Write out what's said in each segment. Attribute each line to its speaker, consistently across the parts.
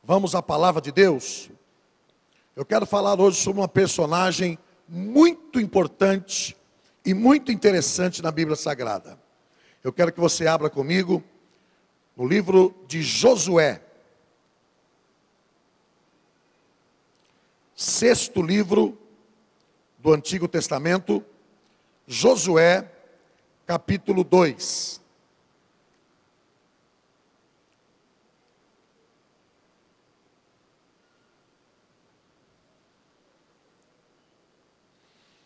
Speaker 1: Vamos à palavra de Deus? Eu quero falar hoje sobre uma personagem muito importante e muito interessante na Bíblia Sagrada. Eu quero que você abra comigo no livro de Josué. Sexto livro do Antigo Testamento, Josué, capítulo 2.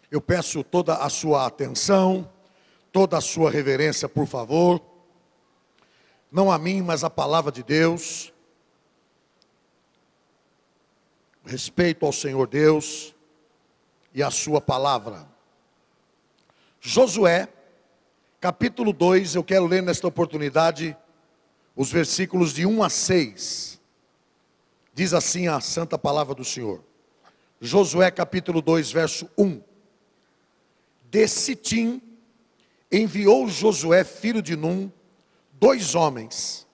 Speaker 1: Eu peço toda a sua atenção, toda a sua reverência, por favor. Não a mim, mas a palavra de Deus. Respeito ao Senhor Deus e a sua palavra. Josué, capítulo 2, eu quero ler nesta oportunidade os versículos de 1 a 6. Diz assim a santa palavra do Senhor. Josué, capítulo 2, verso 1. De Sitim enviou Josué, filho de Num, 2 homens,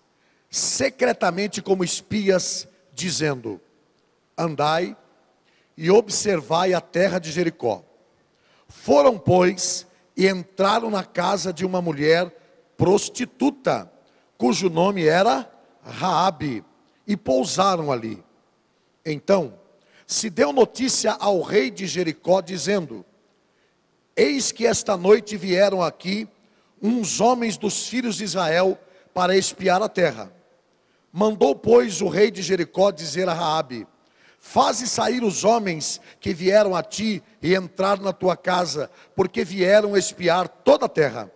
Speaker 1: secretamente como espias, dizendo: andai e observai a terra de Jericó. Foram, pois, e entraram na casa de uma mulher prostituta, cujo nome era Raabe, e pousaram ali. Então se deu notícia ao rei de Jericó, dizendo: eis que esta noite vieram aqui uns homens dos filhos de Israel para espiar a terra. Mandou, pois, o rei de Jericó dizer a Raabe: faze sair os homens que vieram a ti e entrar na tua casa, porque vieram espiar toda a terra.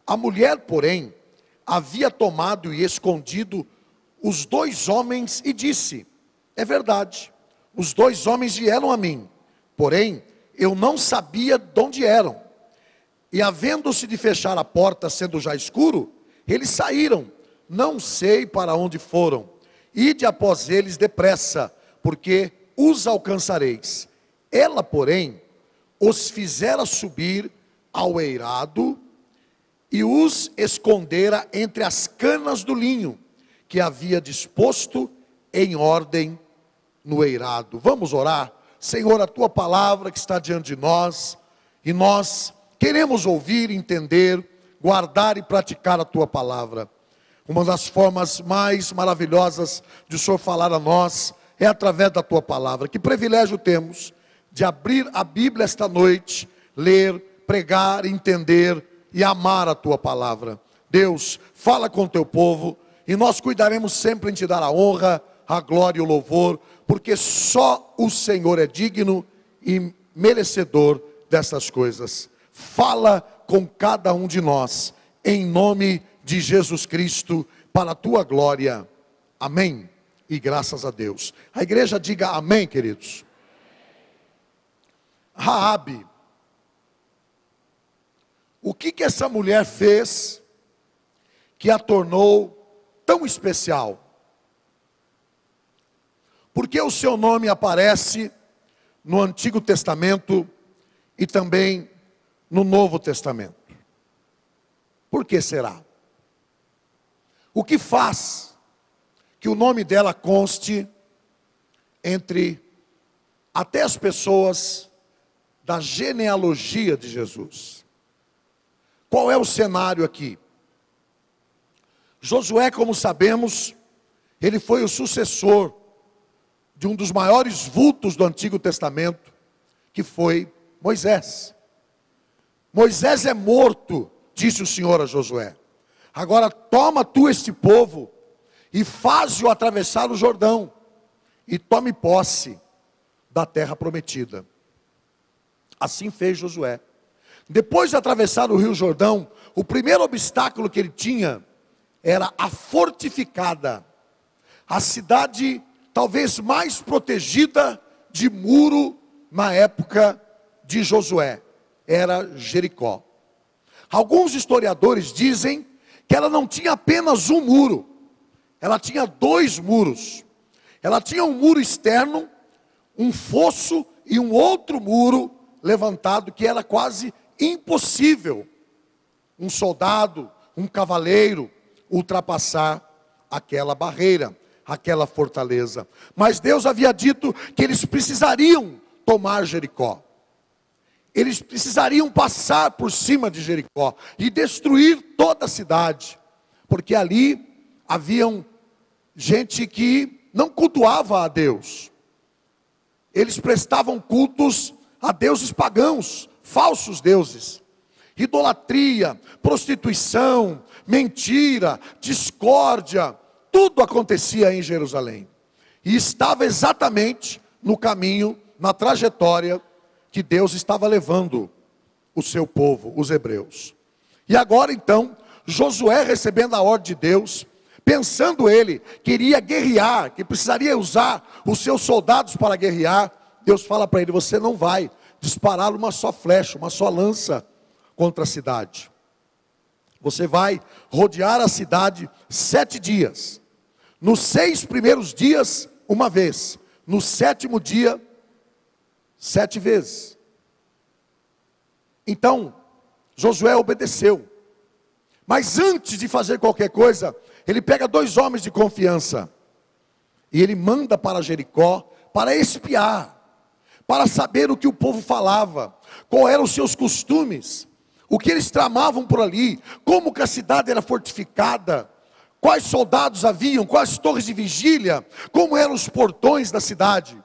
Speaker 1: A mulher, porém, havia tomado e escondido os 2 homens e disse: é verdade, os 2 homens vieram a mim, porém eu não sabia de onde eram. E havendo-se de fechar a porta, sendo já escuro, eles saíram, não sei para onde foram. Ide após eles depressa, porque os alcançareis. Ela, porém, os fizera subir ao eirado e os escondera entre as canas do linho que havia disposto em ordem no eirado. Vamos orar. Senhor, a tua palavra que está diante de nós, e nós queremos ouvir, entender, guardar e praticar a tua palavra. Uma das formas mais maravilhosas de o Senhor falar a nós é através da tua palavra. Que privilégio temos de abrir a Bíblia esta noite, ler, pregar, entender e amar a tua palavra. Deus, fala com o teu povo, e nós cuidaremos sempre em te dar a honra, a glória e o louvor, porque só o Senhor é digno e merecedor dessas coisas. Fala com cada um de nós, em nome de Jesus Cristo, para a tua glória. Amém. E graças a Deus. A igreja diga amém, queridos. Raabe. O que essa mulher fez que a tornou tão especial? Porque o seu nome aparece no Antigo Testamento e também no Novo Testamento. Por que será? O que faz que o nome dela conste entre até as pessoas da genealogia de Jesus? Qual é o cenário aqui? Josué, como sabemos, ele foi o sucessor de um dos maiores vultos do Antigo Testamento, que foi Moisés. Moisés é morto, disse o Senhor a Josué. Agora toma tu este povo e faze-o atravessar o Jordão, e tome posse da terra prometida. Assim fez Josué. Depois de atravessar o rio Jordão, o primeiro obstáculo que ele tinha era a fortificada, a cidade talvez mais protegida de muro na época de Josué, era Jericó. Alguns historiadores dizem que ela não tinha apenas um muro, ela tinha 2 muros. Ela tinha um muro externo, um fosso e um outro muro levantado, que era quase impossível um soldado, um cavaleiro ultrapassar aquela barreira. aquela fortaleza. Mas Deus havia dito que eles precisariam tomar Jericó. Eles precisariam passar por cima de Jericó e destruir toda a cidade, porque ali haviam gente que não cultuava a Deus. Eles prestavam cultos a deuses pagãos, falsos deuses. Idolatria, prostituição, mentira, discórdia, tudo acontecia em Jerusalém. E estava exatamente no caminho, na trajetória que Deus estava levando o seu povo, os hebreus. E agora então, Josué recebendo a ordem de Deus, pensando ele que iria guerrear, que precisaria usar os seus soldados para guerrear, Deus fala para ele: você não vai disparar uma só flecha, uma só lança contra a cidade. Você vai rodear a cidade 7 dias. Nos 6 primeiros dias, uma vez. No 7º dia, 7 vezes. Então, Josué obedeceu. Mas antes de fazer qualquer coisa, ele pega 2 homens de confiança. E ele manda para Jericó para espiar, para saber o que o povo falava, qual eram os seus costumes, o que eles tramavam por ali, como que a cidade era fortificada, quais soldados haviam, quais torres de vigília, como eram os portões da cidade.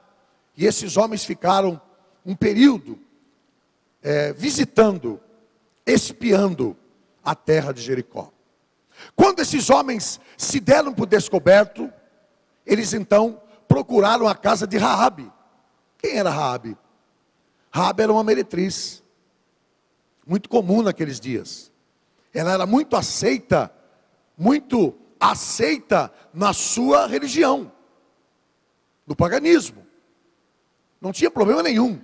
Speaker 1: E esses homens ficaram um período visitando, espiando a terra de Jericó. Quando esses homens se deram por descoberto, eles então procuraram a casa de Raabe. Quem era Raabe? Raabe era uma meretriz, muito comum naqueles dias. Ela era muito aceita na sua religião, no paganismo. Não tinha problema nenhum.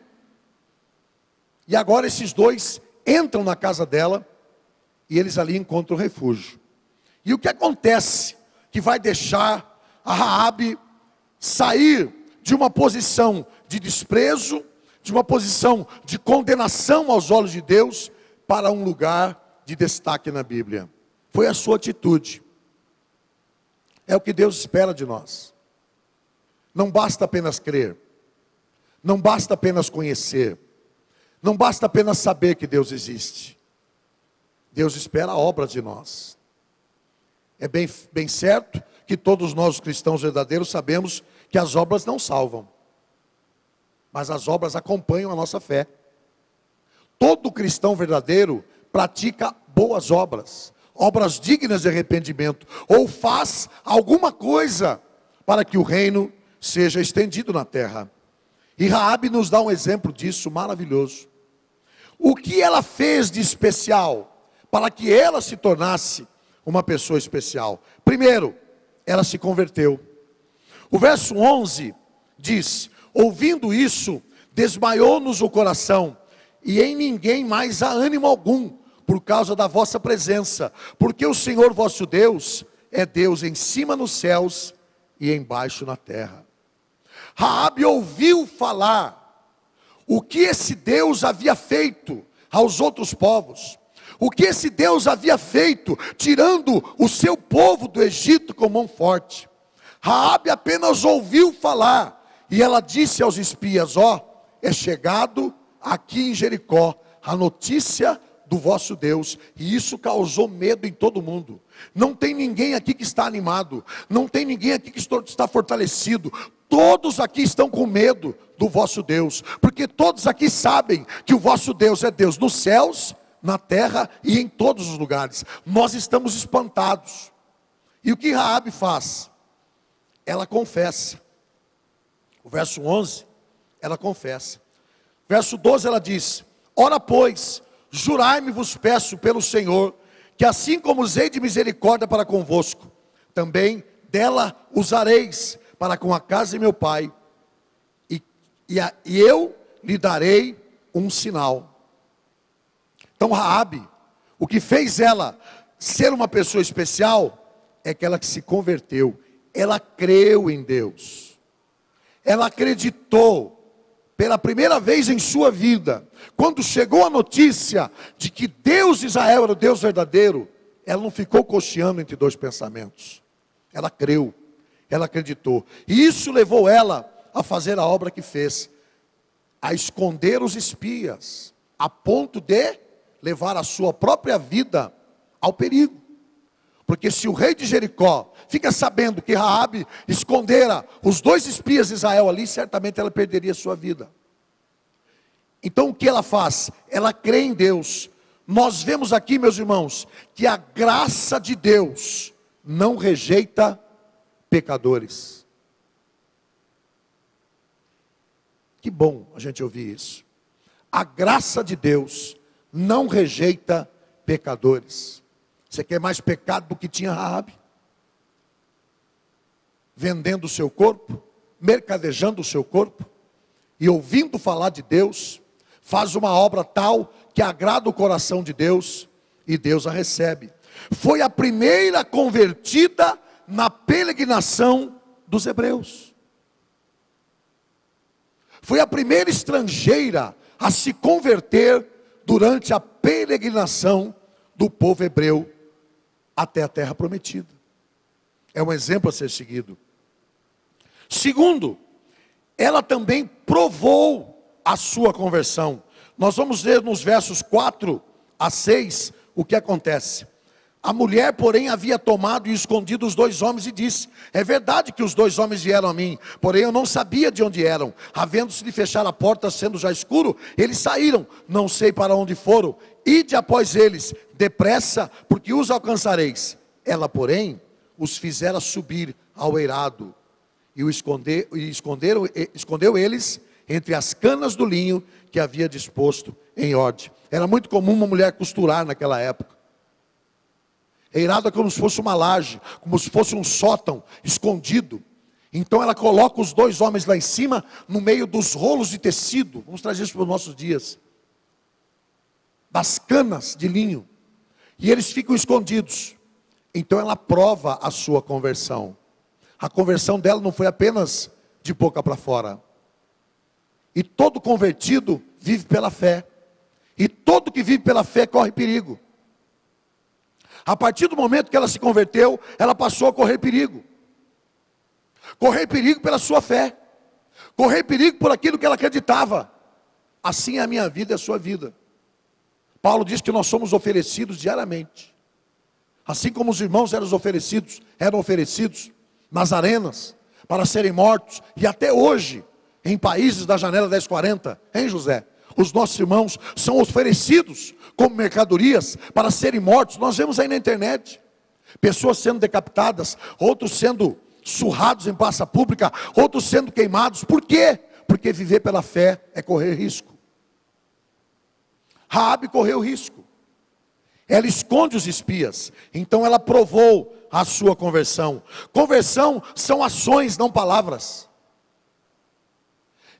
Speaker 1: E agora esses 2 entram na casa dela e eles ali encontram refúgio. E o que acontece que vai deixar a Raabe sair de uma posição de desprezo, de uma posição de condenação aos olhos de Deus, para um lugar de destaque na Bíblia? Foi a sua atitude. É o que Deus espera de nós. Não basta apenas crer, não basta apenas conhecer, não basta apenas saber que Deus existe. Deus espera a obra de nós. É bem certo que todos nós, os cristãos verdadeiros, sabemos que as obras não salvam, mas as obras acompanham a nossa fé. Todo cristão verdadeiro pratica boas obras, obras dignas de arrependimento, ou faz alguma coisa para que o reino seja estendido na terra. E Raabe nos dá um exemplo disso maravilhoso. O que ela fez de especial para que ela se tornasse uma pessoa especial? Primeiro, ela se converteu. O verso 11 diz: ouvindo isso, desmaiou-nos o coração, e em ninguém mais há ânimo algum, por causa da vossa presença, porque o Senhor vosso Deus é Deus em cima nos céus e embaixo na terra. Raabe ouviu falar o que esse Deus havia feito aos outros povos, o que esse Deus havia feito, tirando o seu povo do Egito com mão forte. Raabe apenas ouviu falar, e ela disse aos espias: é chegado aqui em Jericó a notícia do vosso Deus. E isso causou medo em todo mundo. Não tem ninguém aqui que está animado, não tem ninguém aqui que está fortalecido. Todos aqui estão com medo do vosso Deus, porque todos aqui sabem que o vosso Deus é Deus nos céus, na terra e em todos os lugares. Nós estamos espantados. E o que Raabe faz? Ela confessa. O verso 11, ela confessa. Verso 12 ela diz: ora pois, jurai-me vos peço pelo Senhor, que assim como usei de misericórdia para convosco, também dela usareis para com a casa de meu pai, e eu lhe darei um sinal. Então Raabe, o que fez ela ser uma pessoa especial, é que ela se converteu, ela creu em Deus, ela acreditou, pela primeira vez em sua vida, quando chegou a notícia de que Deus de Israel era o Deus verdadeiro, ela não ficou cocheando entre 2 pensamentos, ela creu, ela acreditou. E isso levou ela a fazer a obra que fez, a esconder os espias, a ponto de levar a sua própria vida ao perigo. Porque se o rei de Jericó fica sabendo que Raabe escondera os 2 espias de Israel ali, certamente ela perderia a sua vida. Então o que ela faz? Ela crê em Deus. Nós vemos aqui, meus irmãos, que a graça de Deus não rejeita pecadores. Que bom a gente ouvir isso. A graça de Deus não rejeita pecadores. Você quer mais pecado do que tinha Raabe? Vendendo o seu corpo, mercadejando o seu corpo, e ouvindo falar de Deus, faz uma obra tal que agrada o coração de Deus, e Deus a recebe. Foi a primeira convertida na peregrinação dos hebreus. Foi a primeira estrangeira a se converter durante a peregrinação do povo hebreu até a terra prometida. É um exemplo a ser seguido. Segundo, ela também provou a sua conversão. Nós vamos ler nos versos 4 a 6 o que acontece. A mulher, porém, havia tomado e escondido os 2 homens e disse: é verdade que os 2 homens vieram a mim, porém eu não sabia de onde eram. Havendo-se de fechar a porta, sendo já escuro, eles saíram, não sei para onde foram. Ide após eles, depressa, porque os alcançareis. Ela, porém, os fizera subir ao eirado, e escondeu eles entre as canas do linho que havia disposto em ordem. Era muito comum uma mulher costurar naquela época. Eirado é como se fosse uma laje, como se fosse um sótão escondido. Então ela coloca os 2 homens lá em cima, no meio dos rolos de tecido. Vamos trazer isso para os nossos dias. Das canas de linho. E eles ficam escondidos. Então ela prova a sua conversão. A conversão dela não foi apenas de boca para fora. E todo convertido vive pela fé. E todo que vive pela fé corre perigo. A partir do momento que ela se converteu, ela passou a correr perigo. Correr perigo pela sua fé. Correr perigo por aquilo que ela acreditava. Assim é a minha vida e a sua vida. Paulo diz que nós somos oferecidos diariamente. Assim como os irmãos eram oferecidos nas arenas para serem mortos. E até hoje, em países da janela 1040, hein, José? Os nossos irmãos são oferecidos como mercadorias para serem mortos. Nós vemos aí na internet pessoas sendo decapitadas, outros sendo surrados em praça pública, outros sendo queimados. Por quê? Porque viver pela fé é correr risco. Raabe correu risco. Ela esconde os espias. Então ela provou a sua conversão. Conversão são ações, não palavras.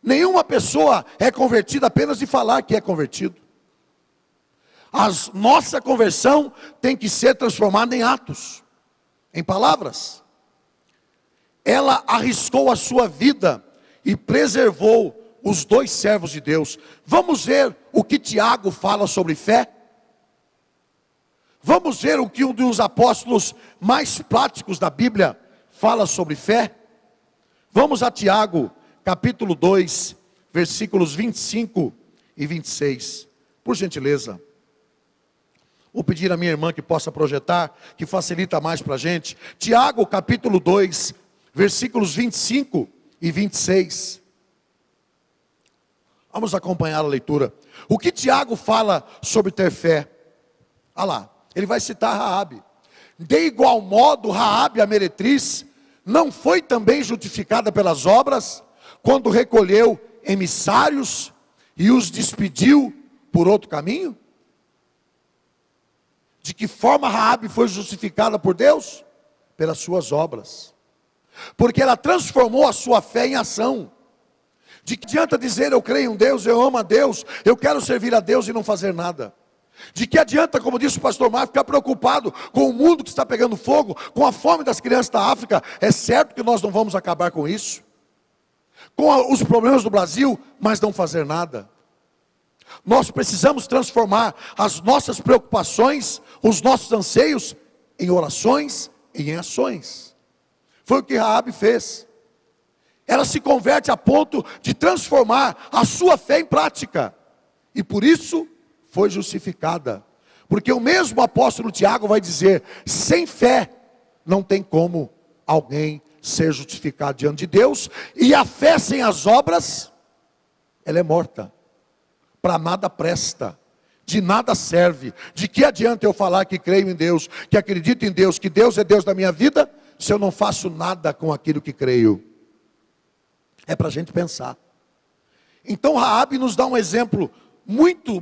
Speaker 1: Nenhuma pessoa é convertida apenas de falar que é convertido. A nossa conversão tem que ser transformada em atos, em palavras. Ela arriscou a sua vida e preservou os 2 servos de Deus. Vamos ver o que Tiago fala sobre fé? Vamos ver o que um dos apóstolos mais práticos da Bíblia fala sobre fé? Vamos a Tiago, capítulo 2, versículos 25 e 26. Por gentileza. Vou pedir à minha irmã que possa projetar, que facilita mais para a gente. Tiago, capítulo 2, versículos 25 e 26. Vamos acompanhar a leitura. O que Tiago fala sobre ter fé? Olha lá, ele vai citar Raabe. De igual modo, Raabe, a meretriz, não foi também justificada pelas obras, quando recolheu emissários e os despediu por outro caminho? De que forma Raabe foi justificada por Deus? Pelas suas obras. Porque ela transformou a sua fé em ação. De que adianta dizer eu creio em Deus, eu amo a Deus, eu quero servir a Deus e não fazer nada? De que adianta, como disse o pastor Marcos, ficar preocupado com o mundo que está pegando fogo, com a fome das crianças da África? É certo que nós não vamos acabar com isso. Com os problemas do Brasil, mas não fazer nada. Nós precisamos transformar as nossas preocupações, os nossos anseios, em orações e em ações. Foi o que Raabe fez. Ela se converte a ponto de transformar a sua fé em prática. E por isso foi justificada. Porque o mesmo apóstolo Tiago vai dizer: sem fé não tem como alguém ser justificado diante de Deus. E a fé sem as obras, ela é morta. Para nada presta. De nada serve. De que adianta eu falar que creio em Deus, que acredito em Deus, que Deus é Deus da minha vida, se eu não faço nada com aquilo que creio? É para a gente pensar. Então Raabe nos dá um exemplo muito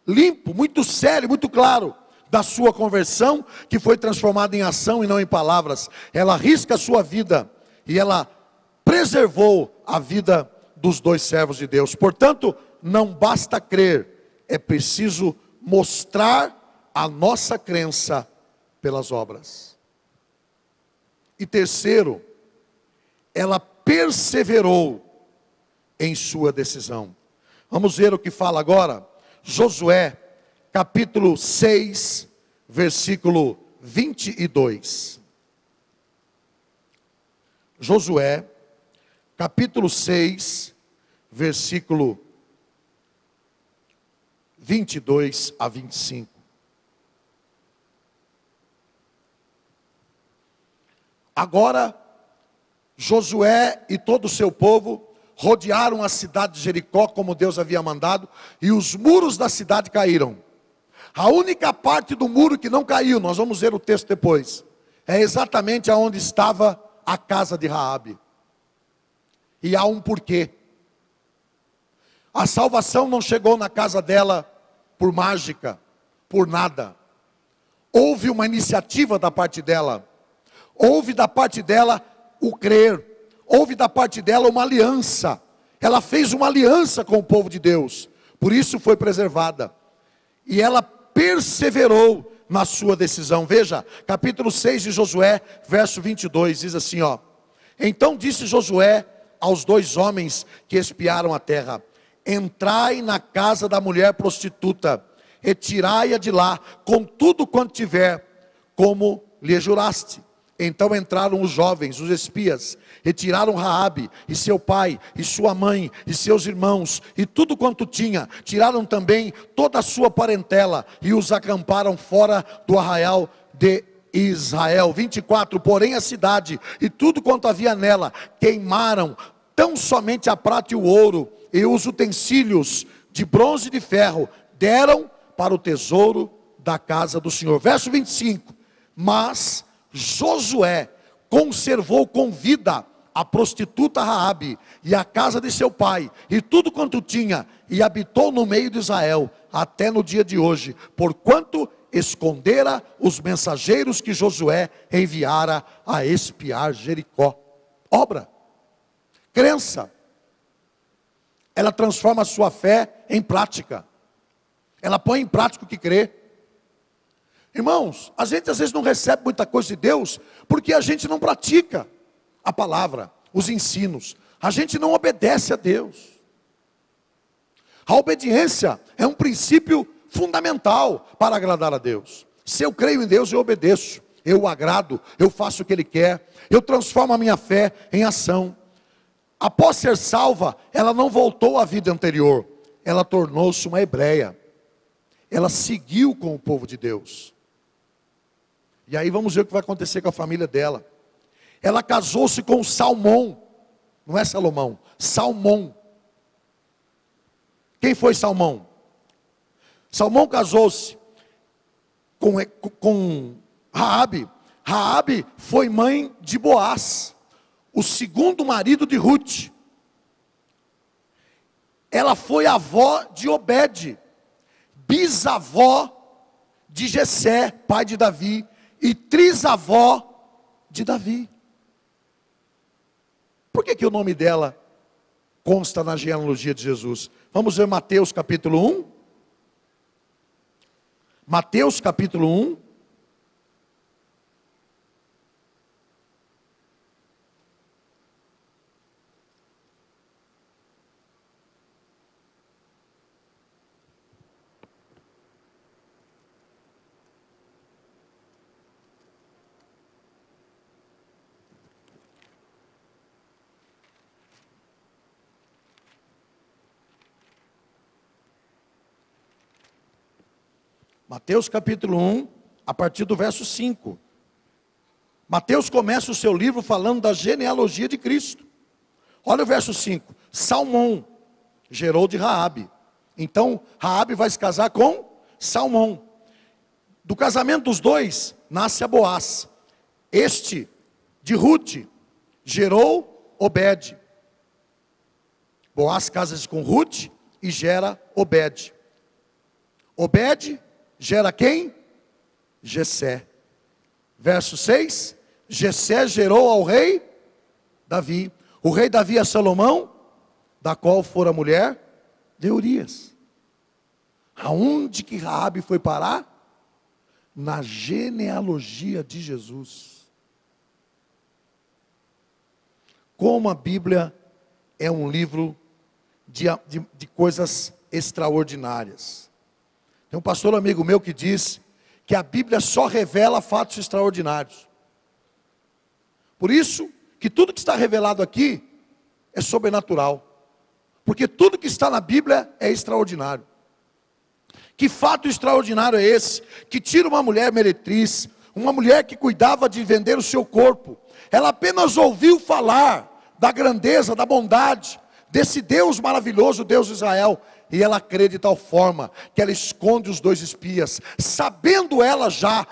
Speaker 1: limpo, muito sério, muito claro, da sua conversão, que foi transformada em ação e não em palavras. Ela arrisca a sua vida, e ela preservou a vida dos dois servos de Deus. Portanto, não basta crer, é preciso mostrar a nossa crença pelas obras. E terceiro, ela perseverou em sua decisão. Vamos ver o que fala agora Josué, capítulo 6, versículo 22. Josué, capítulo 6, versículo 22 a 25. Agora, Josué e todo o seu povo rodearam a cidade de Jericó, como Deus havia mandado, e os muros da cidade caíram. A única parte do muro que não caiu, nós vamos ver o texto depois, é exatamente aonde estava a casa de Raabe. E há um porquê. A salvação não chegou na casa dela por mágica, por nada. Houve uma iniciativa da parte dela. Houve da parte dela o crer. Houve da parte dela uma aliança. Ela fez uma aliança com o povo de Deus. Por isso foi preservada. E ela perseverou na sua decisão. Veja, capítulo 6 de Josué, verso 22, diz assim, ó: então disse Josué aos dois homens que espiaram a terra: entrai na casa da mulher prostituta, retirai-a de lá, com tudo quanto tiver, como lhe juraste. Então entraram os jovens, os espias, retiraram Raabe, e seu pai, e sua mãe, e seus irmãos, e tudo quanto tinha. Tiraram também toda a sua parentela, e os acamparam fora do arraial de Israel. 24, porém a cidade, e tudo quanto havia nela, queimaram, tão somente a prata e o ouro, e os utensílios de bronze e de ferro, deram para o tesouro da casa do Senhor. Verso 25, mas Josué conservou com vida a prostituta Raabe e a casa de seu pai e tudo quanto tinha, e habitou no meio de Israel até no dia de hoje, porquanto escondera os mensageiros que Josué enviara a espiar Jericó. Obra, crença, ela transforma a sua fé em prática. Ela põe em prática o que crê. Irmãos, a gente às vezes não recebe muita coisa de Deus, porque a gente não pratica a palavra, os ensinos. A gente não obedece a Deus. A obediência é um princípio fundamental para agradar a Deus. Se eu creio em Deus, eu obedeço, eu o agrado, eu faço o que Ele quer, eu transformo a minha fé em ação. Após ser salva, ela não voltou à vida anterior, ela tornou-se uma hebreia. Ela seguiu com o povo de Deus. E aí vamos ver o que vai acontecer com a família dela. Ela casou-se com Salmão, não é Salomão, Salmão. Quem foi Salmão? Salmão casou-se com Raabe. Raabe foi mãe de Boaz, o segundo marido de Ruth. Ela foi avó de Obed, bisavó de Jessé, pai de Davi, e trisavó de Davi. Por que o nome dela consta na genealogia de Jesus? Vamos ver Mateus capítulo 1. Mateus capítulo 1. Mateus capítulo 1, a partir do verso 5. Mateus começa o seu livro falando da genealogia de Cristo. Olha o verso 5. Salmão gerou de Raabe. Então, Raabe vai se casar com Salmão. Do casamento dos dois, nasce a Boaz. Este, de Rute, gerou Obed. Boaz casa-se com Rute e gera Obed. Obed gera quem? Jessé. Verso 6. Jessé gerou ao rei Davi. O rei Davi é Salomão, da qual fora mulher de Urias. Aonde que Raabe foi parar? Na genealogia de Jesus. Como a Bíblia é um livro de coisas extraordinárias. Tem um pastor amigo meu que diz que a Bíblia só revela fatos extraordinários. Por isso que tudo que está revelado aqui é sobrenatural. Porque tudo que está na Bíblia é extraordinário. Que fato extraordinário é esse? Que tira uma mulher meretriz, uma mulher que cuidava de vender o seu corpo. Ela apenas ouviu falar da grandeza, da bondade, desse Deus maravilhoso, Deus de Israel. E ela crê de tal forma que ela esconde os dois espias, sabendo ela já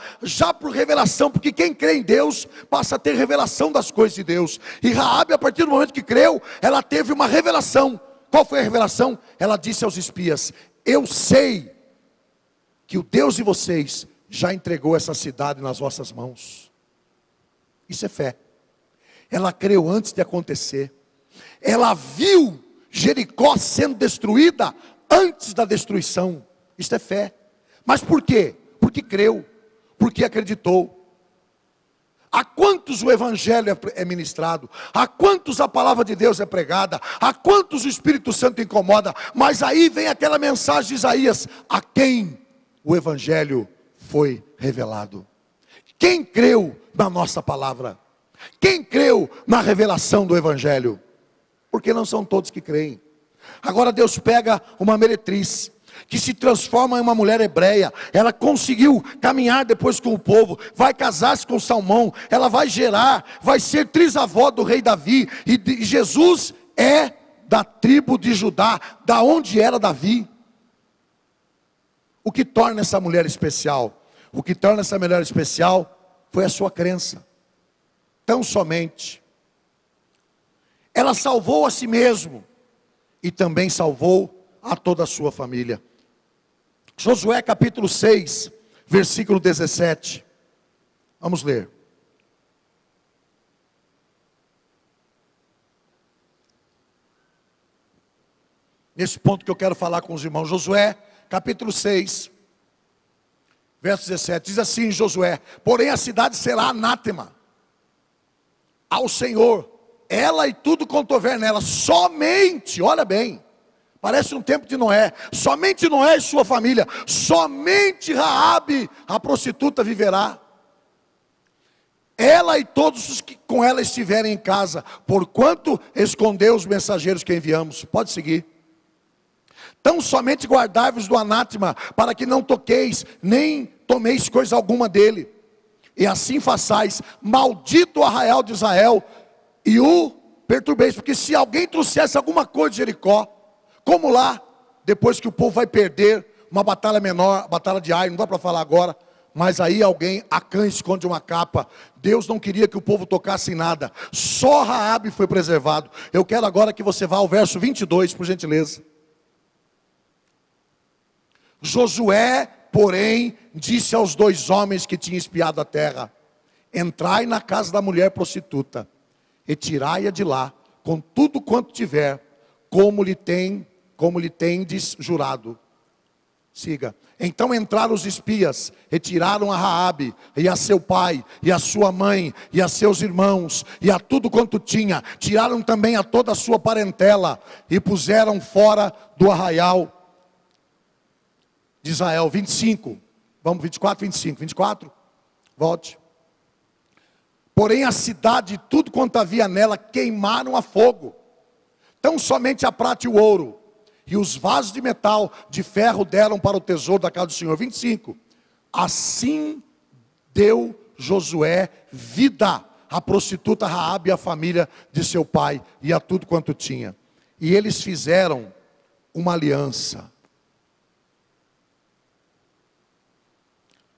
Speaker 1: por revelação, porque quem crê em Deus passa a ter revelação das coisas de Deus. E Raabe, a partir do momento que creu, ela teve uma revelação. Qual foi a revelação? Ela disse aos espias: eu sei que o Deus de vocês já entregou essa cidade nas vossas mãos. Isso é fé. Ela creu antes de acontecer. Ela viu Jericó sendo destruída antes da destruição. Isso é fé. Mas por quê? Porque creu, porque acreditou. A quantos o evangelho é ministrado, a quantos a palavra de Deus é pregada, a quantos o Espírito Santo incomoda. Mas aí vem aquela mensagem de Isaías: a quem o evangelho foi revelado. Quem creu na nossa palavra? Quem creu na revelação do evangelho? Porque não são todos que creem. Agora Deus pega uma meretriz que se transforma em uma mulher hebreia. Ela conseguiu caminhar depois com o povo, vai casar-se com Salmão, ela vai gerar, vai ser trisavó do rei Davi. E Jesus é da tribo de Judá, da onde era Davi. O que torna essa mulher especial? O que torna essa mulher especial foi a sua crença. Tão somente. Ela salvou a si mesmo e também salvou a toda a sua família. Josué capítulo 6, versículo 17. Vamos ler. Nesse ponto que eu quero falar com os irmãos. Josué capítulo 6, verso 17. Diz assim Josué: porém a cidade será anátema ao Senhor, ela e tudo quanto houver nela, somente, olha bem, parece um tempo de Noé, somente Noé e sua família, somente Raabe, a prostituta, viverá. Ela e todos os que com ela estiverem em casa, porquanto escondeu os mensageiros que enviamos. Pode seguir. Tão somente guardai-vos do anátema, para que não toqueis, nem tomeis coisa alguma dele. E assim façais, maldito o arraial de Israel, e o perturbeis. Porque se alguém trouxesse alguma coisa de Jericó, como lá, depois que o povo vai perder uma batalha menor, batalha de Ai, não dá para falar agora, mas aí alguém, Acã esconde uma capa. Deus não queria que o povo tocasse em nada, só Raabe foi preservado. Eu quero agora que você vá ao verso 22, por gentileza. Josué, porém, disse aos dois homens que tinham espiado a terra: entrai na casa da mulher prostituta, e tirai-a de lá, com tudo quanto tiver, como lhe tendes jurado. Siga. Então entraram os espias, e tiraram a Raabe, e a seu pai, e a sua mãe, e a seus irmãos, e a tudo quanto tinha. Tiraram também a toda a sua parentela, e puseram fora do arraial de Israel. 25, vamos 24, 25, 24, volte. Porém a cidade e tudo quanto havia nela queimaram a fogo. Tão somente a prata e o ouro, e os vasos de metal, de ferro deram para o tesouro da casa do Senhor. 25, Assim deu Josué vida à prostituta Raabe e à família de seu pai e a tudo quanto tinha. E eles fizeram uma aliança.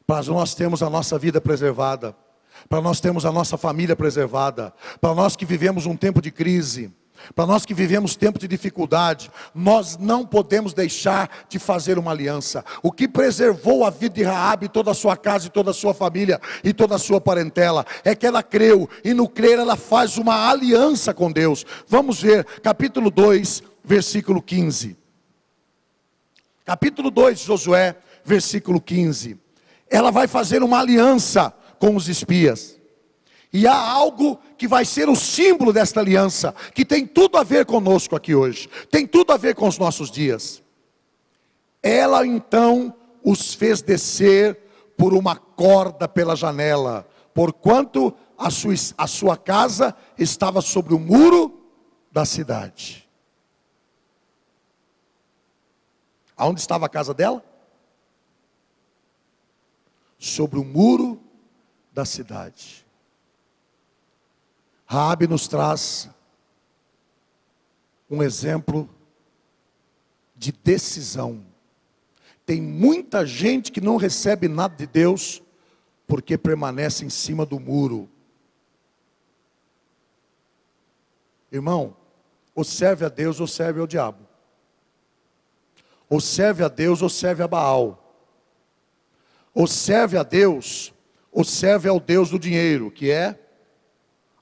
Speaker 1: Para nós termos a nossa vida preservada, para nós termos a nossa família preservada, para nós que vivemos um tempo de crise, para nós que vivemos tempo de dificuldade, nós não podemos deixar de fazer uma aliança. O que preservou a vida de Raabe, toda a sua casa e toda a sua família e toda a sua parentela, é que ela creu, e no crer ela faz uma aliança com Deus. Vamos ver, capítulo 2, versículo 15. Capítulo 2 de Josué, versículo 15. Ela vai fazer uma aliança com os espias. E há algo que vai ser o símbolo desta aliança, que tem tudo a ver conosco aqui hoje, tem tudo a ver com os nossos dias. Ela então os fez descer por uma corda pela janela, porquanto a sua casa estava sobre o muro da cidade. Aonde estava a casa dela? Sobre o muro da cidade. Raabe nos traz um exemplo de decisão. Tem muita gente que não recebe nada de Deus porque permanece em cima do muro. Irmão, ou serve a Deus ou serve ao diabo. Ou serve a Deus ou serve a Baal. Ou serve a Deus ou serve ao Deus do dinheiro, que é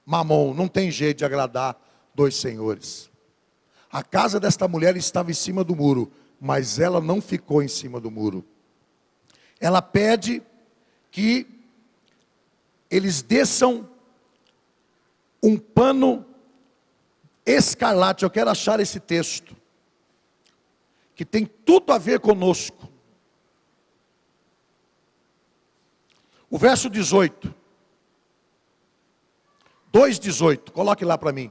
Speaker 1: Mamon. Não tem jeito de agradar dois senhores. A casa desta mulher estava em cima do muro, mas ela não ficou em cima do muro. Ela pede que eles desçam um pano escarlate. Eu quero achar esse texto, que tem tudo a ver conosco. O verso 18. 2,18, coloque lá para mim.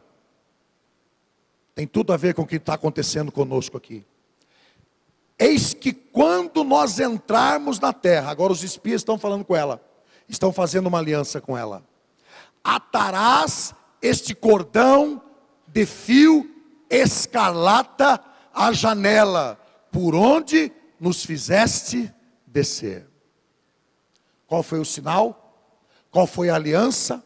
Speaker 1: Tem tudo a ver com o que está acontecendo conosco aqui. Eis que quando nós entrarmos na terra, agora os espias estão falando com ela, estão fazendo uma aliança com ela. Atarás este cordão de fio escarlata à janela, por onde nos fizeste descer. Qual foi o sinal? Qual foi a aliança?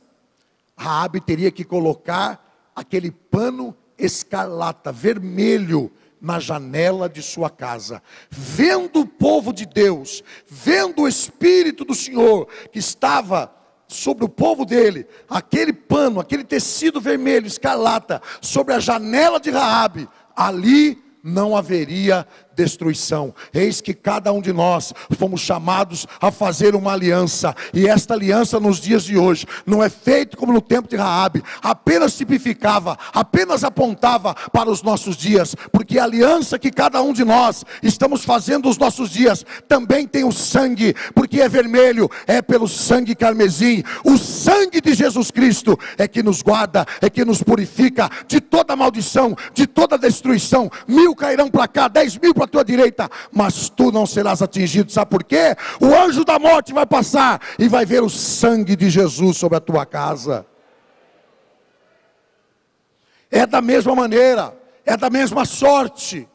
Speaker 1: Raabe teria que colocar aquele pano escarlata, vermelho, na janela de sua casa. Vendo o povo de Deus, vendo o Espírito do Senhor, que estava sobre o povo dele, aquele pano, aquele tecido vermelho, escarlata, sobre a janela de Raabe, ali não haveria destruição. Eis que cada um de nós fomos chamados a fazer uma aliança, e esta aliança nos dias de hoje não é feita como no tempo de Raabe, apenas tipificava, apenas apontava para os nossos dias, porque a aliança que cada um de nós estamos fazendo nos nossos dias também tem o sangue, porque é vermelho, é pelo sangue carmesim. O sangue de Jesus Cristo é que nos guarda, é que nos purifica de toda maldição, de toda destruição. 1000 cairão para cá, 10.000 para a tua direita, mas tu não serás atingido. Sabe por quê? O anjo da morte vai passar e vai ver o sangue de Jesus sobre a tua casa. É da mesma maneira, é da mesma sorte.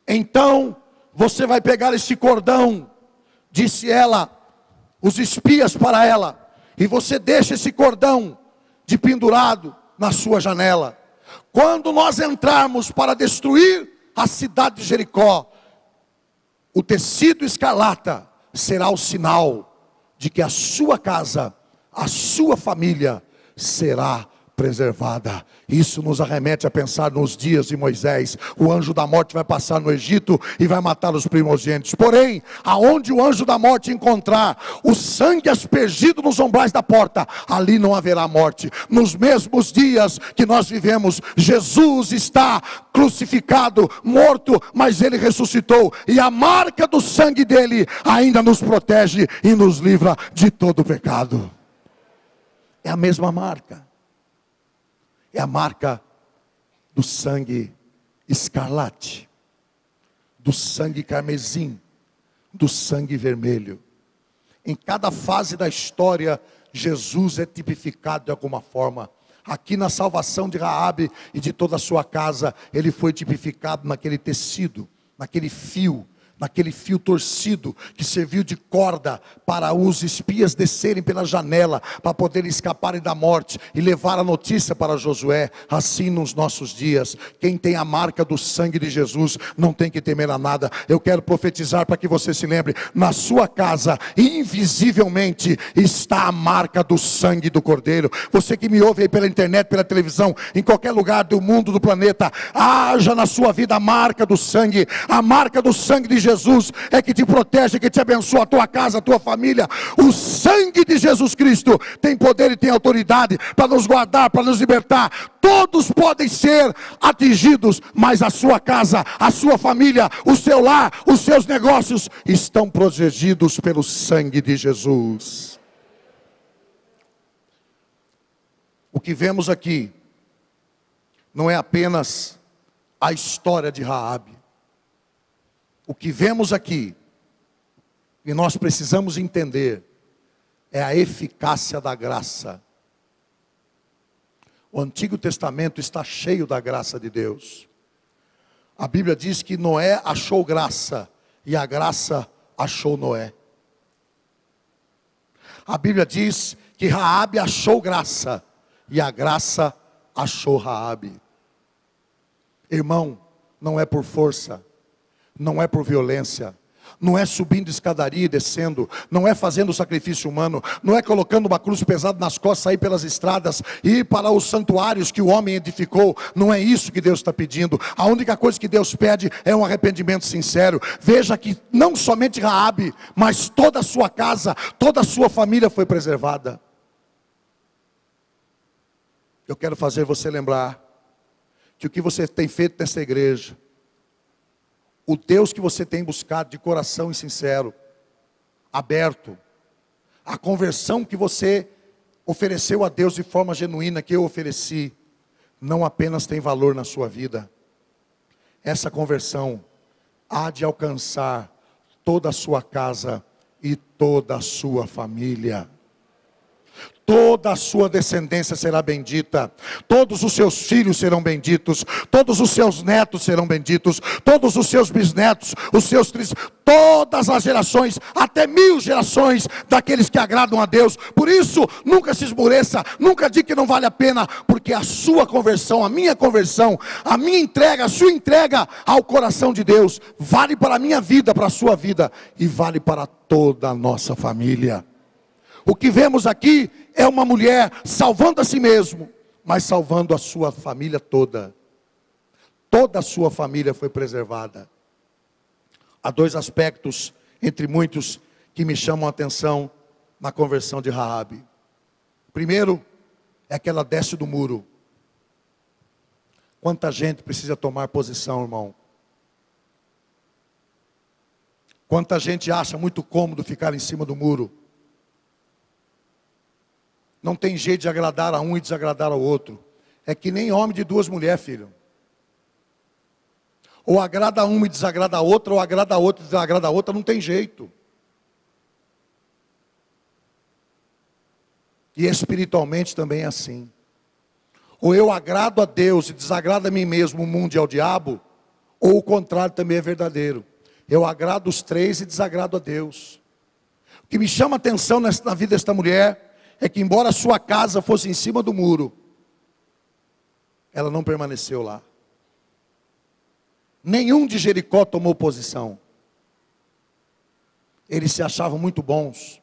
Speaker 1: Então você vai pegar esse cordão, disse ela, os espias para ela, e você deixa esse cordão de pendurado na sua janela. Quando nós entrarmos para destruir a cidade de Jericó, o tecido escarlata será o sinal de que a sua casa, a sua família será preservada. Isso nos arremete a pensar nos dias de Moisés. O anjo da morte vai passar no Egito e vai matar os primogênitos. Porém, aonde o anjo da morte encontrar o sangue aspergido nos umbrais da porta, ali não haverá morte. Nos mesmos dias que nós vivemos, Jesus está crucificado, morto, mas ele ressuscitou, e a marca do sangue dele ainda nos protege e nos livra de todo pecado. É a mesma marca. É a marca do sangue escarlate, do sangue carmesim, do sangue vermelho. Em cada fase da história, Jesus é tipificado de alguma forma. Aqui na salvação de Raabe e de toda a sua casa, ele foi tipificado naquele tecido, naquele fio torcido, que serviu de corda para os espias descerem pela janela, para poderem escaparem da morte, e levar a notícia para Josué. Assim nos nossos dias, quem tem a marca do sangue de Jesus, não tem que temer a nada. Eu quero profetizar para que você se lembre, na sua casa, invisivelmente, está a marca do sangue do Cordeiro. Você que me ouve aí pela internet, pela televisão, em qualquer lugar do mundo, do planeta, haja na sua vida a marca do sangue de Jesus é que te protege, que te abençoa, a tua casa, a tua família. O sangue de Jesus Cristo tem poder e tem autoridade para nos guardar, para nos libertar. Todos podem ser atingidos, mas a sua casa, a sua família, o seu lar, os seus negócios estão protegidos pelo sangue de Jesus. O que vemos aqui não é apenas a história de Raabe. O que vemos aqui, e nós precisamos entender, é a eficácia da graça. O Antigo Testamento está cheio da graça de Deus. A Bíblia diz que Noé achou graça, e a graça achou Noé. A Bíblia diz que Raabe achou graça, e a graça achou Raabe. Irmão, não é por força, não é por violência, não é subindo escadaria e descendo, não é fazendo sacrifício humano, não é colocando uma cruz pesada nas costas, sair pelas estradas e ir para os santuários que o homem edificou. Não é isso que Deus está pedindo. A única coisa que Deus pede é um arrependimento sincero. Veja que não somente Raabe, mas toda a sua casa, toda a sua família foi preservada. Eu quero fazer você lembrar que o que você tem feito nessa igreja, o Deus que você tem buscado de coração e sincero, aberto, a conversão que você ofereceu a Deus de forma genuína, que eu ofereci, não apenas tem valor na sua vida. Essa conversão há de alcançar toda a sua casa e toda a sua família. Toda a sua descendência será bendita, todos os seus filhos serão benditos, todos os seus netos serão benditos, todos os seus bisnetos, os seus todas as gerações, até 1000 gerações daqueles que agradam a Deus. Por isso, nunca se esmoreça, nunca diga que não vale a pena, porque a sua conversão, a minha conversão, a minha entrega, a sua entrega ao coração de Deus, vale para a minha vida, para a sua vida, e vale para toda a nossa família. O que vemos aqui é uma mulher salvando a si mesmo, mas salvando a sua família toda. Toda a sua família foi preservada. Há 2 aspectos, entre muitos, que me chamam a atenção na conversão de Raabe. Primeiro, é que ela desce do muro. Quanta gente precisa tomar posição, irmão? Quanta gente acha muito cômodo ficar em cima do muro? Não tem jeito de agradar a um e desagradar ao outro. É que nem homem de 2 mulheres, filho. Ou agrada a uma e desagrada a outra, ou agrada a outra e desagrada a outra, não tem jeito. E espiritualmente também é assim. Ou eu agrado a Deus e desagrado a mim mesmo, o mundo e ao diabo, ou o contrário também é verdadeiro. Eu agrado os 3 e desagrado a Deus. O que me chama a atenção na vida desta mulher é que, embora a sua casa fosse em cima do muro, ela não permaneceu lá. Nenhum de Jericó tomou posição. Eles se achavam muito bons,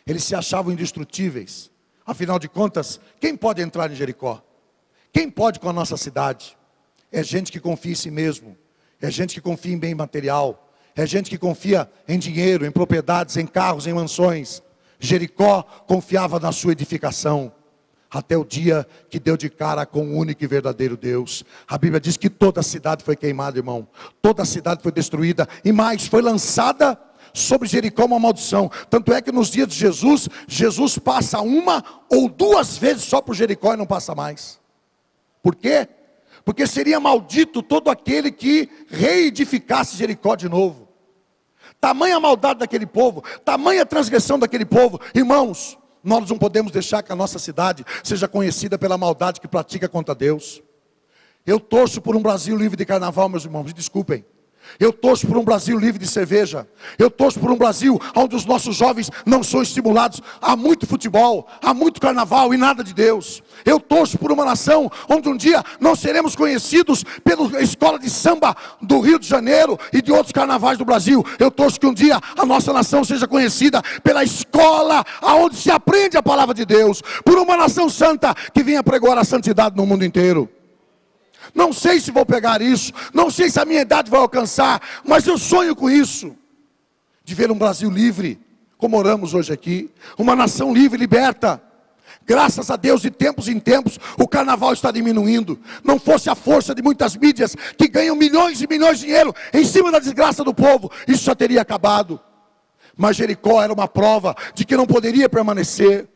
Speaker 1: eles se achavam indestrutíveis. Afinal de contas, quem pode entrar em Jericó? Quem pode com a nossa cidade? É gente que confia em si mesmo, é gente que confia em bem material, é gente que confia em dinheiro, em propriedades, em carros, em mansões. Jericó confiava na sua edificação, até o dia que deu de cara com o único e verdadeiro Deus. A Bíblia diz que toda a cidade foi queimada, irmão. Toda a cidade foi destruída, e mais, foi lançada sobre Jericó uma maldição. Tanto é que nos dias de Jesus, Jesus passa 1 ou 2 vezes só por Jericó e não passa mais. Por quê? Porque seria maldito todo aquele que reedificasse Jericó de novo. Tamanha maldade daquele povo, tamanha transgressão daquele povo. Irmãos, nós não podemos deixar que a nossa cidade seja conhecida pela maldade que pratica contra Deus. Eu torço por um Brasil livre de carnaval, meus irmãos, me desculpem. Eu torço por um Brasil livre de cerveja. Eu torço por um Brasil onde os nossos jovens não são estimulados a muito futebol, a muito carnaval e nada de Deus. Eu torço por uma nação onde um dia não seremos conhecidos pela escola de samba do Rio de Janeiro e de outros carnavais do Brasil. Eu torço que um dia a nossa nação seja conhecida pela escola onde se aprende a palavra de Deus. Por uma nação santa que venha pregoar a santidade no mundo inteiro. Não sei se vou pegar isso, não sei se a minha idade vai alcançar, mas eu sonho com isso, de ver um Brasil livre, como oramos hoje aqui, uma nação livre, liberta. Graças a Deus, de tempos em tempos, o carnaval está diminuindo. Não fosse a força de muitas mídias, que ganham milhões e milhões de dinheiro, em cima da desgraça do povo, isso já teria acabado. Mas Jericó era uma prova, de que não poderia permanecer.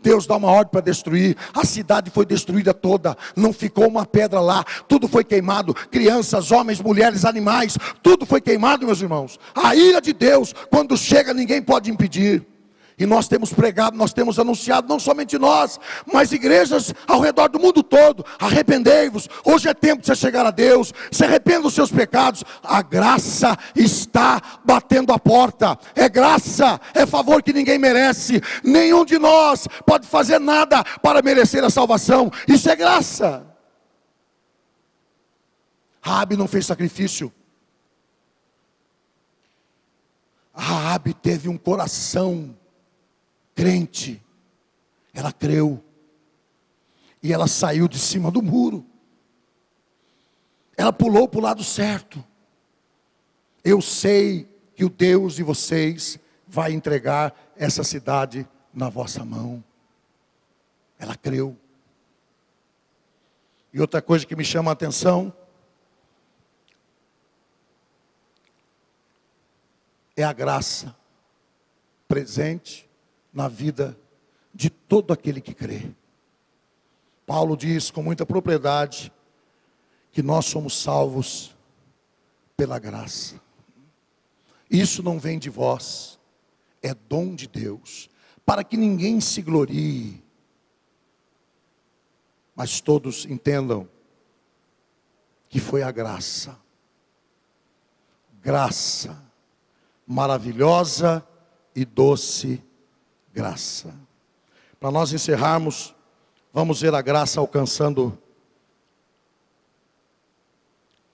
Speaker 1: Deus dá uma ordem para destruir. A cidade foi destruída toda. Não ficou uma pedra lá. Tudo foi queimado. Crianças, homens, mulheres, animais. Tudo foi queimado, meus irmãos. A ira de Deus, quando chega, ninguém pode impedir. E nós temos pregado, nós temos anunciado, não somente nós, mas igrejas ao redor do mundo todo. Arrependei-vos, hoje é tempo de você chegar a Deus. Se arrependa dos seus pecados. A graça está batendo a porta. É graça, é favor que ninguém merece. Nenhum de nós pode fazer nada para merecer a salvação. Isso é graça. Raabe não fez sacrifício. Raabe teve um coração crente. Ela creu. E ela saiu de cima do muro. Ela pulou para o lado certo. Eu sei que o Deus de vocês vai entregar essa cidade na vossa mão. Ela creu. E outra coisa que me chama a atenção é a graça presente na vida de todo aquele que crê. Paulo diz com muita propriedade que nós somos salvos pela graça. Isso não vem de vós, é dom de Deus, para que ninguém se glorie, mas todos entendam que foi a graça. Graça, maravilhosa e doce graça. Para nós encerrarmos, vamos ver a graça alcançando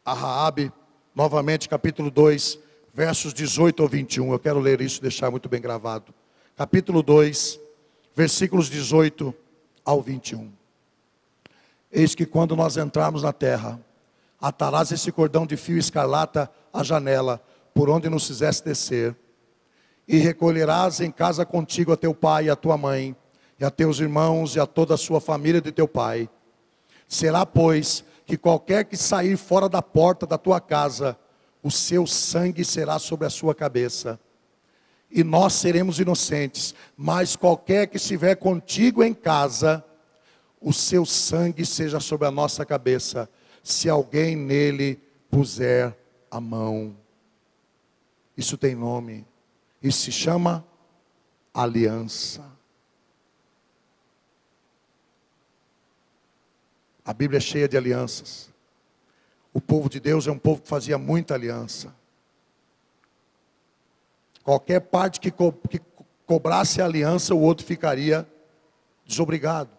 Speaker 1: a Raabe, novamente capítulo 2, versos 18 ao 21. Eu quero ler isso e deixar muito bem gravado. Capítulo 2, versículos 18 ao 21. Eis que quando nós entrarmos na terra, atarás esse cordão de fio escarlata à janela, por onde nos fizeste descer, e recolherás em casa contigo a teu pai e a tua mãe, e a teus irmãos e a toda a sua família de teu pai. Será, pois, que qualquer que sair fora da porta da tua casa, o seu sangue será sobre a sua cabeça. E nós seremos inocentes, mas qualquer que estiver contigo em casa, o seu sangue seja sobre a nossa cabeça, se alguém nele puser a mão. Isso tem nome. Isso se chama aliança. A Bíblia é cheia de alianças. O povo de Deus é um povo que fazia muita aliança. Qualquer parte que cobrasse a aliança, o outro ficaria desobrigado.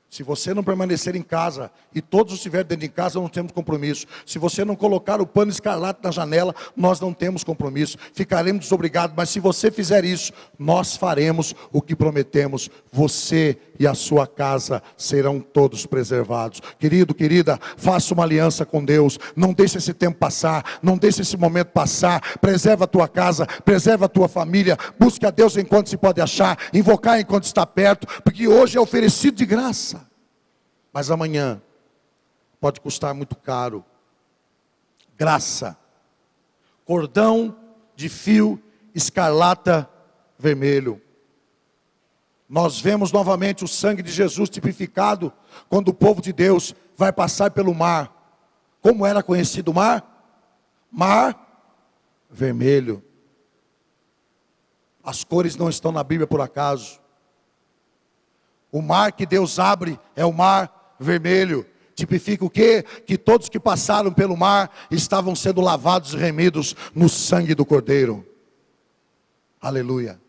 Speaker 1: Se você não permanecer em casa, e todos estiverem dentro de casa, não temos compromisso. Se você não colocar o pano escarlate na janela, nós não temos compromisso. Ficaremos desobrigados, mas se você fizer isso, nós faremos o que prometemos. Você e a sua casa serão todos preservados. Querido, querida, faça uma aliança com Deus. Não deixe esse tempo passar, não deixe esse momento passar. Preserva a tua casa, preserva a tua família. Busque a Deus enquanto se pode achar, invocar enquanto está perto, porque hoje é oferecido de graça. Mas amanhã pode custar muito caro. Graça. Cordão de fio escarlata vermelho. Nós vemos novamente o sangue de Jesus tipificado quando o povo de Deus vai passar pelo mar. Como era conhecido o mar? Mar vermelho. As cores não estão na Bíblia por acaso. O mar que Deus abre é o mar vermelho. Tipifica o quê? Que todos que passaram pelo mar estavam sendo lavados e remidos no sangue do Cordeiro. Aleluia.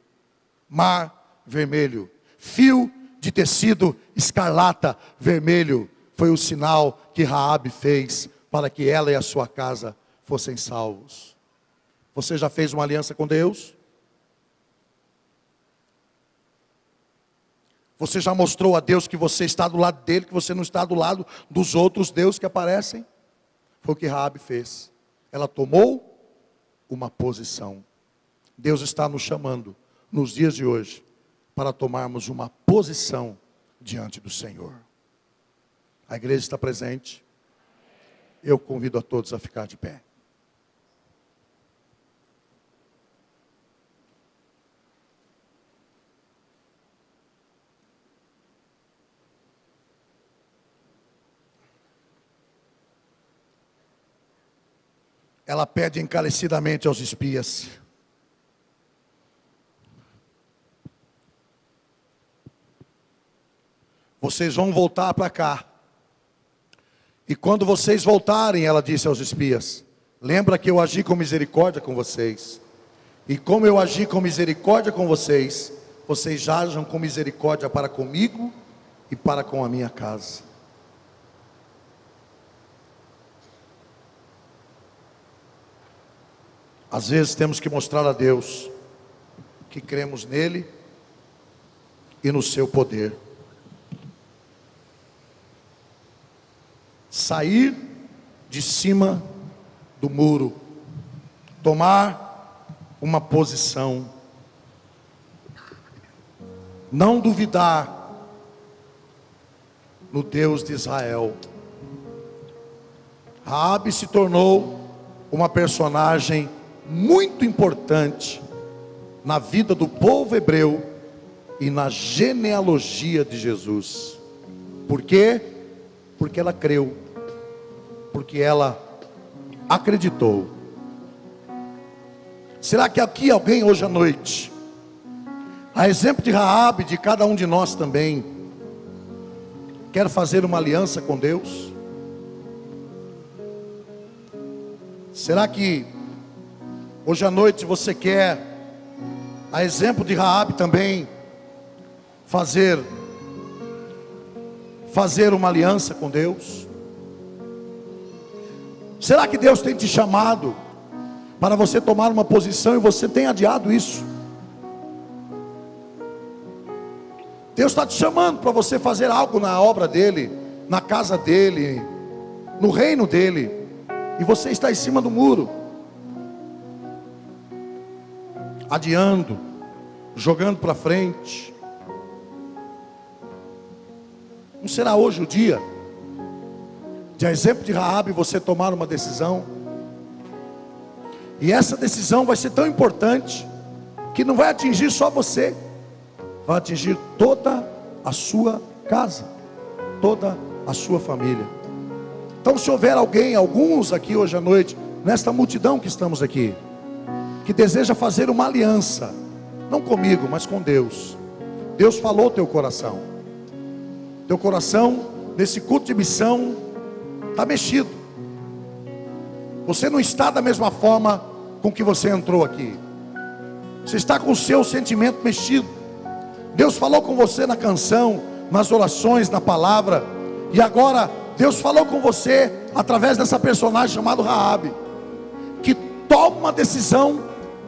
Speaker 1: Mar vermelho. Fio de tecido escarlata vermelho. Foi o sinal que Raabe fez para que ela e a sua casa fossem salvos. Você já fez uma aliança com Deus? Você já mostrou a Deus que você está do lado dele, que você não está do lado dos outros deuses que aparecem? Foi o que Raabe fez. Ela tomou uma posição. Deus está nos chamando, nos dias de hoje, para tomarmos uma posição diante do Senhor. A igreja está presente. Eu convido a todos a ficar de pé. Ela pede encarecidamente aos espias: vocês vão voltar para cá. E quando vocês voltarem, ela disse aos espias, lembra que eu agi com misericórdia com vocês. E como eu agi com misericórdia com vocês, vocês ajam com misericórdia para comigo e para com a minha casa. Às vezes temos que mostrar a Deus que cremos nele e no seu poder. Sair de cima do muro, tomar uma posição, não duvidar no Deus de Israel. Raabe se tornou uma personagem muito importante na vida do povo hebreu e na genealogia de Jesus. Por quê? Porque ela creu, porque ela acreditou. Será que aqui alguém hoje à noite, a exemplo de Raabe, de cada um de nós também, quer fazer uma aliança com Deus? Será que hoje à noite você quer, a exemplo de Raabe também, fazer uma aliança com Deus? Será que Deus tem te chamado para você tomar uma posição e você tem adiado isso? Deus está te chamando para você fazer algo na obra dele, na casa dele, no reino dele, e você está em cima do muro, adiando, jogando para frente. Não será hoje o dia de, a exemplo de Raabe, você tomar uma decisão? E essa decisão vai ser tão importante que não vai atingir só você, vai atingir toda a sua casa, toda a sua família. Então, se houver alguém, alguns aqui hoje à noite, nesta multidão que estamos aqui, que deseja fazer uma aliança, não comigo, mas com Deus. Deus falou ao teu coração. Teu coração, nesse culto de missão, está mexido. Você não está da mesma forma com que você entrou aqui. Você está com o seu sentimento mexido. Deus falou com você na canção, nas orações, na palavra. E agora, Deus falou com você através dessa personagem chamada Raabe, que toma uma decisão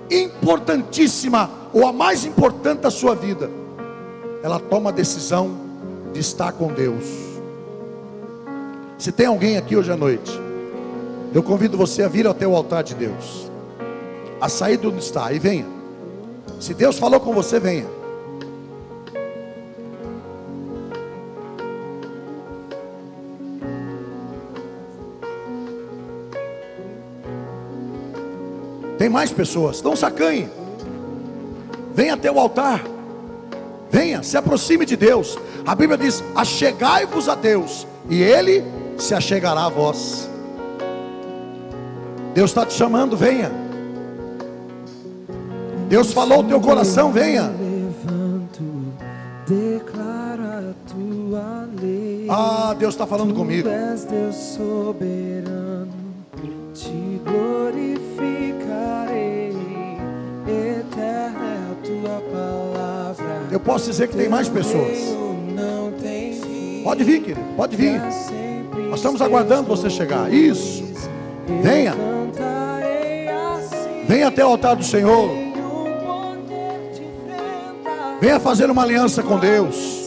Speaker 1: importantíssima, ou a mais importante da sua vida. Ela toma a decisão de estar com Deus. Se tem alguém aqui hoje à noite, eu convido você a vir até o altar de Deus, a sair de onde está e venha. Se Deus falou com você, venha. Tem mais pessoas, não se acanhe. Venha até o altar. Venha, se aproxime de Deus. A Bíblia diz: achegai-vos a Deus, e Ele se achegará a vós. Deus está te chamando, venha. Deus falou o teu coração, venha. Ah, Deus está falando comigo.
Speaker 2: Tu és Deus soberano, te glorificarei, eterna é a tua palavra.
Speaker 1: Eu posso dizer que tem mais pessoas. Pode vir, querido, pode vir. Nós estamos aguardando você chegar. Isso. Venha. Venha até o altar do Senhor. Venha fazer uma aliança com Deus.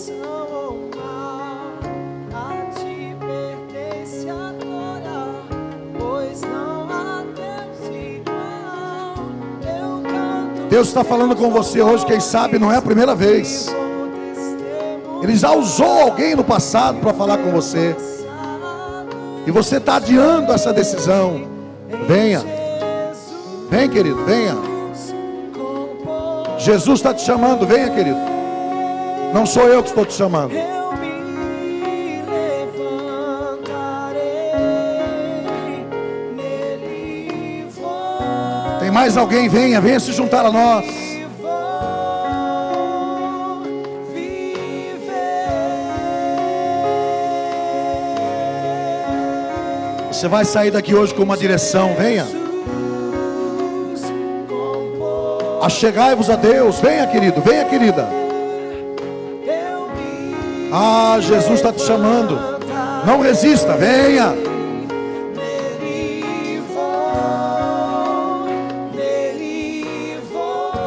Speaker 1: Deus está falando com você hoje, quem sabe não é a primeira vez. Ele já usou alguém no passado para falar com você. E você está adiando essa decisão. Venha. Vem, querido, venha. Jesus está te chamando, venha, querido. Não sou eu que estou te chamando. Tem mais alguém? Venha, venha se juntar a nós. Você vai sair daqui hoje com uma direção, venha. Achegai-vos a Deus, venha, querido, venha, querida. Ah, Jesus está te chamando. Não resista, venha.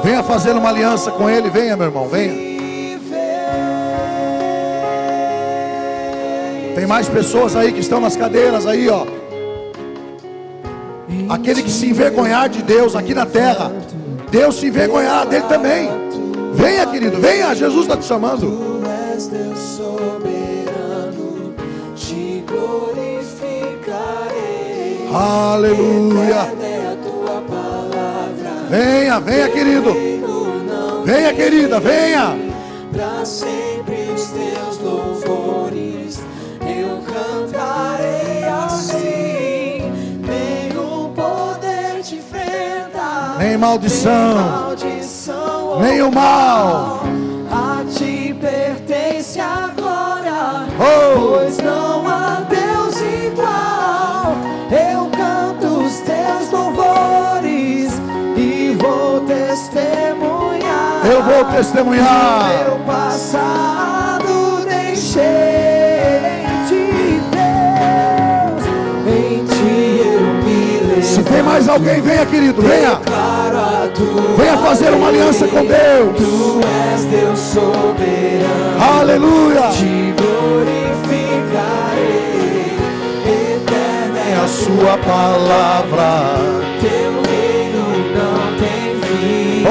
Speaker 1: Venha fazer uma aliança com Ele, venha, meu irmão, venha. Tem mais pessoas aí que estão nas cadeiras aí, ó. Aquele que se envergonhar de Deus aqui na terra, Deus se envergonhará dele também. Venha, querido, venha, Jesus está te chamando. Tu és Deus soberano, te glorificarei. Aleluia. Venha, venha, querido. Venha, querida, venha. Para sempre os teus louvores eu cantarei assim. Nenhum poder te enfrenta, nem maldição, nem o mal. A ti pertence a glória, pois não há Deus igual. Eu canto os teus louvores e vou testemunhar. Eu vou testemunhar. Meu passado deixei de Deus, em ti eu me levo. Se tem mais alguém, venha, querido, venha. Venha fazer uma aliança com Deus. Tu és Deus soberano. Aleluia. Te glorificarei, eterna é a sua palavra. Teu reino não tem fim.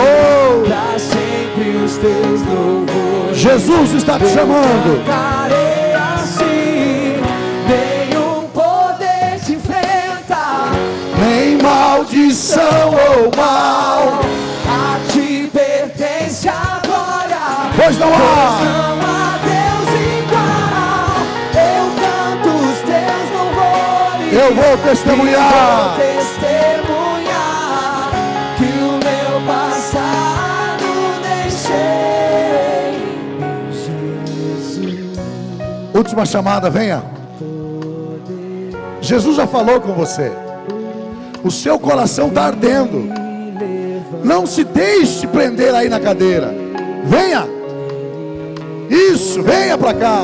Speaker 1: Para sempre os teus louvores. Jesus está te chamando. Cantarei assim. Nenhum poder te enfrenta, nem maldição ou mal. A ti pertence a glória, pois não há Deus igual. Eu canto os teus louvores. Eu vou testemunhar. Que o meu passado deixei em Jesus. Última chamada, venha. Jesus já falou com você. O seu coração está ardendo. Não se deixe prender aí na cadeira. Venha. Isso, venha para cá.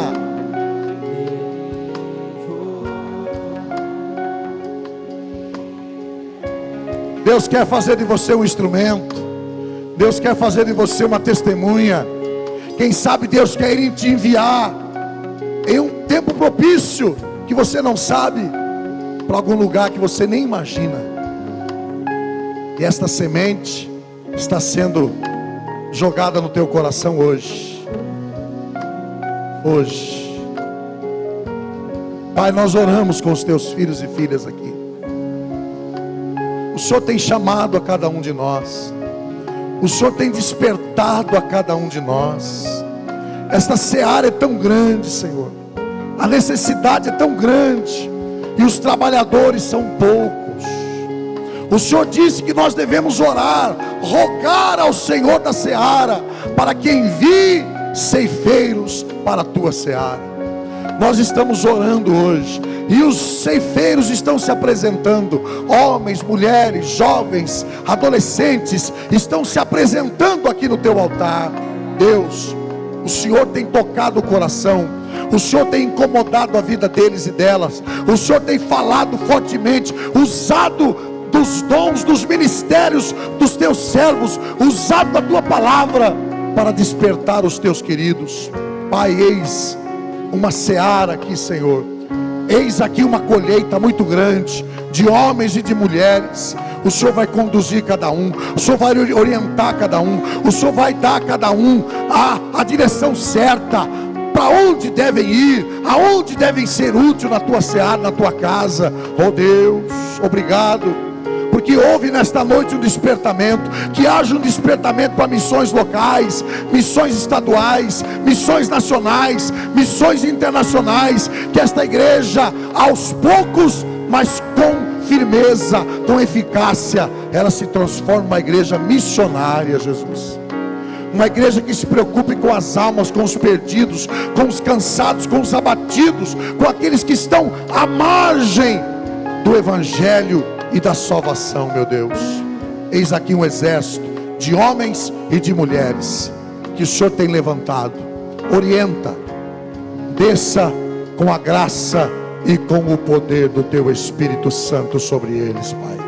Speaker 1: Deus quer fazer de você um instrumento. Deus quer fazer de você uma testemunha. Quem sabe Deus quer te enviar em um tempo propício que você não sabe, para algum lugar que você nem imagina. E esta semente está sendo jogada no teu coração hoje. Hoje, Pai, nós oramos com os teus filhos e filhas aqui. O Senhor tem chamado a cada um de nós. O Senhor tem despertado a cada um de nós. Esta seara é tão grande, Senhor. A necessidade é tão grande. E os trabalhadores são poucos. O Senhor disse que nós devemos orar, rogar ao Senhor da seara, para que envie ceifeiros para a tua seara. Nós estamos orando hoje, e os ceifeiros estão se apresentando. Homens, mulheres, jovens, adolescentes estão se apresentando aqui no teu altar. Deus, o Senhor tem tocado o coração, o Senhor tem incomodado a vida deles e delas, o Senhor tem falado fortemente, usado dos dons, dos ministérios dos teus servos, usado da tua palavra para despertar os teus queridos. Pai, eis uma seara aqui, Senhor. Eis aqui uma colheita muito grande de homens e de mulheres. O Senhor vai conduzir cada um, o Senhor vai orientar cada um, o Senhor vai dar a cada um a direção certa, para onde devem ir, aonde devem ser úteis na tua seara, na tua casa. Oh Deus, obrigado, porque houve nesta noite um despertamento. Que haja um despertamento para missões locais, missões estaduais, missões nacionais, missões internacionais. Que esta igreja, aos poucos, mas com firmeza, com eficácia, ela se transforme numa igreja missionária, Jesus. Uma igreja que se preocupe com as almas, com os perdidos, com os cansados, com os abatidos, com aqueles que estão à margem do evangelho e da salvação, meu Deus. Eis aqui um exército de homens e de mulheres que o Senhor tem levantado. Orienta, desça com a graça e com o poder do teu Espírito Santo sobre eles, Pai.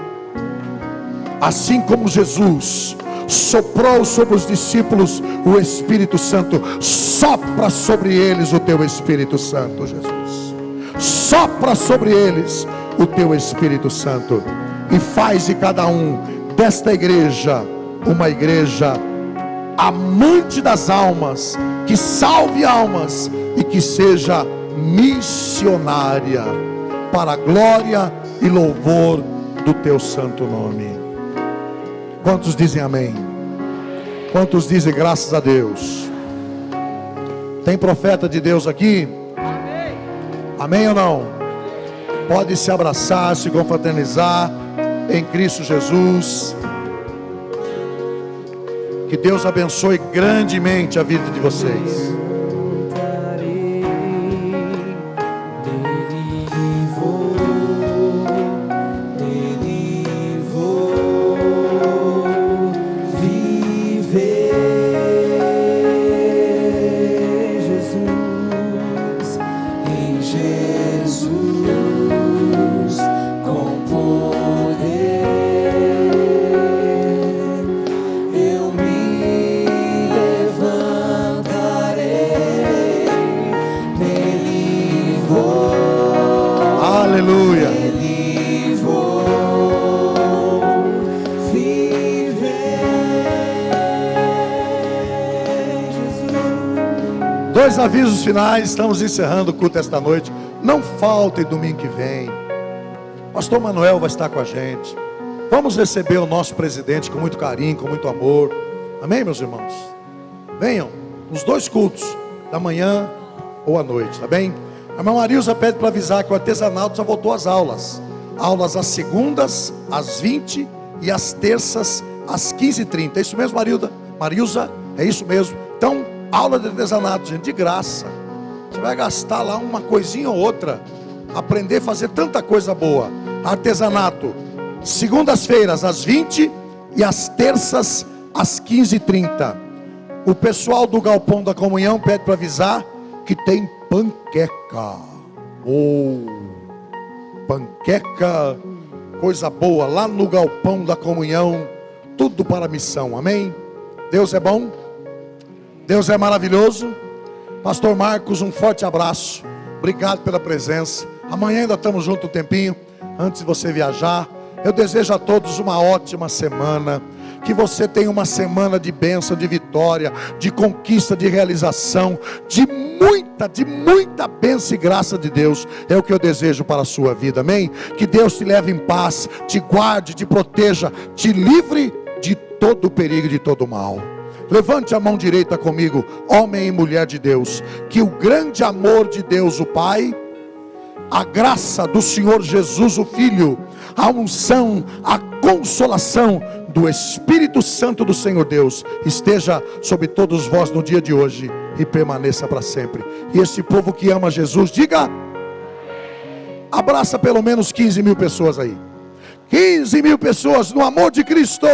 Speaker 1: Assim como Jesus soprou sobre os discípulos o Espírito Santo, sopra sobre eles o teu Espírito Santo, Jesus. Sopra sobre eles o teu Espírito Santo, e faz de cada um desta igreja uma igreja amante das almas, que salve almas e que seja missionária, para a glória e louvor do teu santo nome. Quantos dizem amém? Quantos dizem graças a Deus? Tem profeta de Deus aqui? Amém, amém ou não? Pode se abraçar, se confraternizar em Cristo Jesus. Que Deus abençoe grandemente a vida de vocês. Dois avisos finais, estamos encerrando o culto esta noite. Não faltem domingo que vem. Pastor Manuel vai estar com a gente. Vamos receber o nosso presidente com muito carinho, com muito amor. Amém, meus irmãos? Venham, os dois cultos, da manhã ou à noite, tá bem? A irmã Marilza pede para avisar que o artesanato já voltou às aulas. Aulas às segundas, às 20 e às terças, às 15h30. É isso mesmo, Marilza? É isso mesmo. Então, aula de artesanato, gente, de graça. Você vai gastar lá uma coisinha ou outra, aprender a fazer tanta coisa boa. Artesanato, segundas-feiras às 20 e às terças às 15h30. O pessoal do Galpão da Comunhão pede para avisar que tem panqueca. Panqueca, coisa boa, lá no Galpão da Comunhão. Tudo para a missão, amém? Deus é bom, Deus é maravilhoso. Pastor Marcos, um forte abraço, obrigado pela presença. Amanhã ainda estamos juntos um tempinho, antes de você viajar. Eu desejo a todos uma ótima semana. Que você tenha uma semana de bênção, de vitória, de conquista, de realização, de muita bênção e graça de Deus. É o que eu desejo para a sua vida, amém? Que Deus te leve em paz, te guarde, te proteja, te livre de todo perigo e de todo mal. Levante a mão direita comigo, homem e mulher de Deus. Que o grande amor de Deus, o Pai, a graça do Senhor Jesus, o Filho, a unção, a consolação do Espírito Santo do Senhor Deus esteja sobre todos vós no dia de hoje e permaneça para sempre. E esse povo que ama Jesus, diga: abraça pelo menos 15 mil pessoas aí. 15 mil pessoas no amor de Cristo.